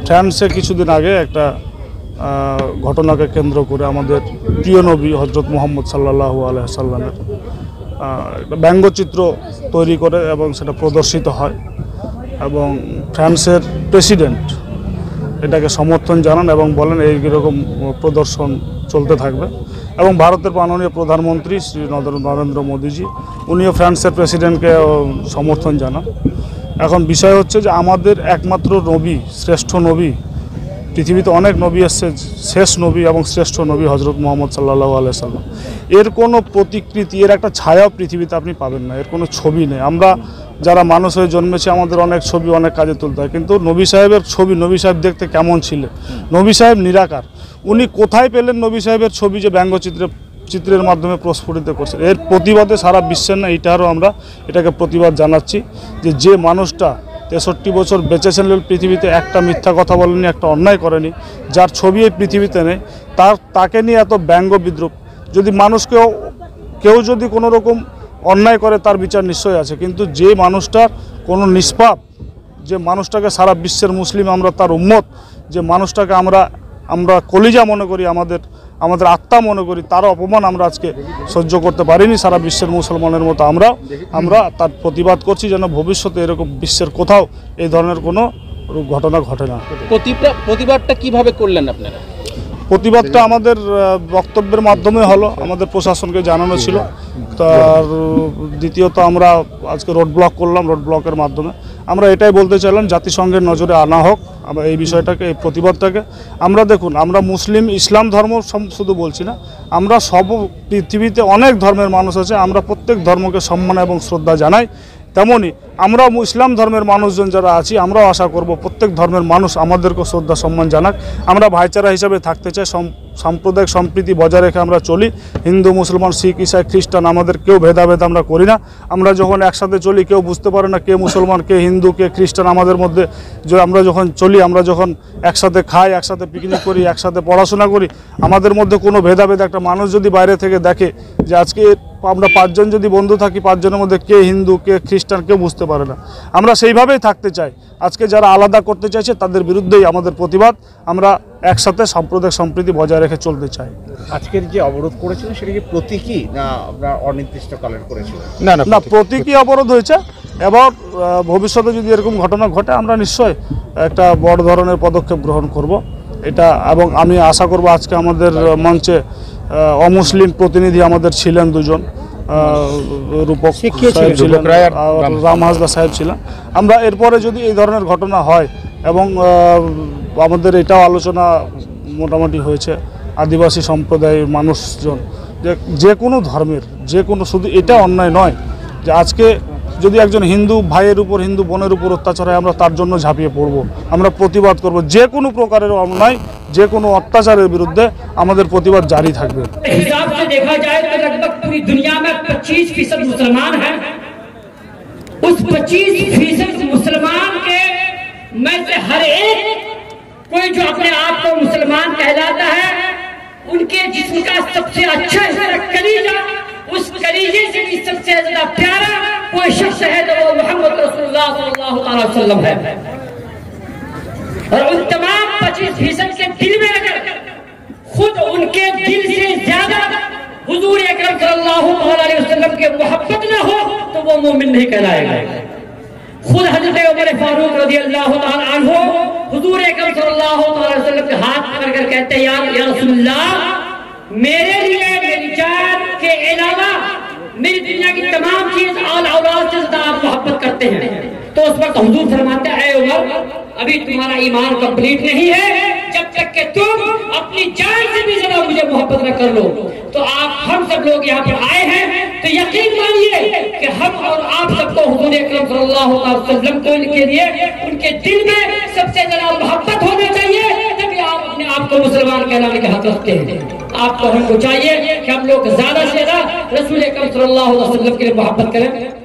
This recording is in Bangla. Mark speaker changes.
Speaker 1: ফ্রান্সে কিছুদিন আগে একটা ঘটনাকে কেন্দ্র করে আমাদের প্রিয় নবী হজরত মুহাম্মদ সাল্লাল্লাহু আলাইহি সাল্লামের একটা ব্যঙ্গচিত্র তৈরি করে এবং সেটা প্রদর্শিত হয় এবং ফ্রান্সের প্রেসিডেন্ট এটাকে সমর্থন জানান এবং বলেন এইরকম প্রদর্শন চলতে থাকবে এবং ভারতের মাননীয় প্রধানমন্ত্রী শ্রী নরেন্দ্র মোদীজি উনিও ফ্রান্সের প্রেসিডেন্টকে সমর্থন জানান। এখন বিষয় হচ্ছে যে আমাদের একমাত্র নবী, শ্রেষ্ঠ নবী, পৃথিবীতে অনেক নবী এসছে, শেষ নবী এবং শ্রেষ্ঠ নবী হজরত মুহাম্মদ সাল্লাল্লাহু আলাইহি সাল্লাম, এর কোনো প্রতিকৃতি, এর একটা ছায়াও পৃথিবীতে আপনি পাবেন না, এর কোনো ছবি নেই। আমরা যারা মানুষ হয়ে জন্মেছে আমাদের অনেক ছবি অনেক কাজে তুলতে হয়, কিন্তু নবী সাহেবের ছবি, নবী সাহেব দেখতে কেমন ছিলেন, নবী সাহেব নিরাকার, উনি কোথায় পেলেন নবী সাহেবের ছবি যে চিত্রের মাধ্যমে প্রস্ফুটিত করছেন? এর প্রতিবাদে সারা বিশ্বের না এইটারও আমরা এটাকে প্রতিবাদ জানাচ্ছি যে মানুষটা 63 বছর বেঁচেছেন পৃথিবীতে, একটা মিথ্যা কথা বলেনি, একটা অন্যায় করেনি, যার ছবি এই পৃথিবীতে নেই, তাকে নিয়ে এত ব্যঙ্গ বিদ্রুপ। যদি কেউ যদি কোনো রকম অন্যায় করে তার বিচার নিশ্চয়ই আছে, কিন্তু যে মানুষটার কোনো নিষ্পাপ, যে মানুষটাকে সারা বিশ্বের মুসলিম আমরা তার উম্মত, যে মানুষটাকে আমরা কলিজা মনে করি, আমাদের আত্মা মনে করি, তার অপমান আমরা আজকে সহ্য করতে পারিনি। সারা বিশ্বের মুসলমানের মতো আমরা তার প্রতিবাদ করছি যেন ভবিষ্যতে এরকম বিশ্বের কোথাও এই ধরনের কোনো ঘটনা ঘটে না।
Speaker 2: প্রতিবাদটা কিভাবে করলেন আপনারা?
Speaker 1: প্রতিবাদটা আমাদের বক্তব্যের মাধ্যমে হলো, আমাদের প্রশাসনকে জানানো ছিল। তার দ্বিতীয়ত আমরা আজকে রোড ব্লক করলাম, রোড ব্লকের মাধ্যমে আমরা এটাই বলতে চাইলাম জাতিসংঘের নজরে আনা হোক আমরা এই বিষয়টাকে, এই প্রতিবাদটাকে। আমরা দেখুন, আমরা মুসলিম ইসলাম ধর্ম শুধু বলছি না, আমরা সব পৃথিবীতে অনেক ধর্মের মানুষ আছে, আমরা প্রত্যেক ধর্মকে সম্মান এবং শ্রদ্ধা জানাই। তেমনই আমরা ইসলাম ধর্মের মানুষজন যারা আছি, আমরাও আশা করব প্রত্যেক ধর্মের মানুষ আমাদেরকে শ্রদ্ধা সম্মান জানাক। আমরা ভাইচারা হিসাবে থাকতে চাই, সাম্প্রদায়িক সম্প্রীতি বজায় রেখে আমরা চলি। হিন্দু, মুসলমান, শিখ, ইসাই, খ্রিস্টান আমাদের কেউ ভেদাভেদ আমরা করি না। আমরা যখন একসাথে চলি কেউ বুঝতে পারে না কে মুসলমান, কে হিন্দু, কে খ্রিস্টান। আমাদের মধ্যে আমরা যখন চলি, আমরা যখন একসাথে খাই, একসাথে পিকনিক করি, একসাথে পড়াশোনা করি, আমাদের মধ্যে কোনো ভেদাভেদ, একটা মানুষ যদি বাইরে থেকে দেখে যে আজকে আমরা 5 জন যদি বন্ধু থাকি, 5 জনের মধ্যে কে হিন্দু, কে খ্রিস্টান, কেউ বুঝতে পারে না। আমরা সেইভাবেই থাকতে চাই। আজকে যারা আলাদা করতে চাইছে তাদের বিরুদ্ধেই আমাদের প্রতিবাদ। আমরা একসাথে সাম্প্রদায়িক সম্প্রীতি বজায় রেখে চলতে চাই।
Speaker 3: আজকের যে অবরোধ করেছিলেন সেটা কি প্রতীকী না আপনারা অনির্দিষ্টকালের করেছিলেন?
Speaker 1: না, প্রতীকী অবরোধ হয়েছে। এবার ভবিষ্যতে যদি এরকম ঘটনা ঘটে আমরা নিশ্চয় একটা বড় ধরনের পদক্ষেপ গ্রহণ করব এটা। এবং আমি আশা করব আজকে আমাদের মঞ্চে অমুসলিম প্রতিনিধি আমাদের ছিলেন 2 জন, রূপক সাহেব ছিলেন আর রাম হাসদা সাহেব ছিলেন। আমরা এরপরে যদি এই ধরনের ঘটনা হয়, এবং আমাদের এটাও আলোচনা মোটামুটি হয়েছে, আদিবাসী সম্প্রদায়ের মানুষজন যে কোনো ধর্মের, যে কোনো, শুধু এটা অন্যায় নয় যে আজকে যদি একজন হিন্দু ভাইয়ের উপর, হিন্দু বোনের উপর অত্যাচার হয়, আমরা তার জন্য ঝাঁপিয়ে পড়ব, আমরা প্রতিবাদ করব। যে কোনো প্রকারের অন্যায়, যে কোনো অত্যাচারের বিরুদ্ধে আমাদের প্রতিবাদ জারি থাকবে।
Speaker 4: हिसाब से देखा जाए तो लगभग पूरी दुनिया में 25% मुसलमान हैं। उस 25% मुसलमान के में से हर एक कोई जो अपने आप को मुसलमान कहलाता है, उनके जिस्म का सबसे अच्छा हिस्सा कलीजा, उस कलीजे से भी सबसे ज्यादा प्यारा कोई शख्स है तो वो मोहम्मद रसूलुल्लाह सल्लल्लाहु अलैहि वसल्लम है। और उन तमाम 25% के दिल में अगर खुद उनके दिल से ज्यादा हुजूर अकरम सल्लल्लाहु अलैहि वसल्लम के मोहब्बत न हो तो वो मोमिन नहीं कहलाएगा। खुद हजरत उमर फारूक रज़ियल्लाहु ताला अन्हु हुजूर अकरम सल्लल्लाहु अलैहि वसल्लम के हाथ पकड़कर कहते हैं, या रसूलल्लाह, मेरे लिए मेरी जान के अलावा मेरी दुनिया की तमाम चीज और औलाद से ज्यादा आप मोहब्बत करते हैं। तो उस वक्त हुजूर फरमाते हैं, ऐ उमर, अभी तुम्हारा ईमान कंप्लीट नहीं है, जब तक कि तुम अपनी जान से भी ज्यादा मुझे मोहब्बत न कर लो। तो हम सब लोग यहाँ पर आए हैं तो यकीन मानिए कि हम और आप सबको हुजूर अकरम सल्लल्लाहु अलैहि वसल्लम के लिए उनके दिल में सबसे ज्यादा मोहब्बत होनी चाहिए, तभी आप अपने आप को मुसलमान कहलाने के हक रखते हैं। आपको हमको चाहिए कि हम लोग ज्यादा से ज्यादा रसूल अकरम सल्लल्लाहु अलैहि वसल्लम के लिए मोहब्बत करें।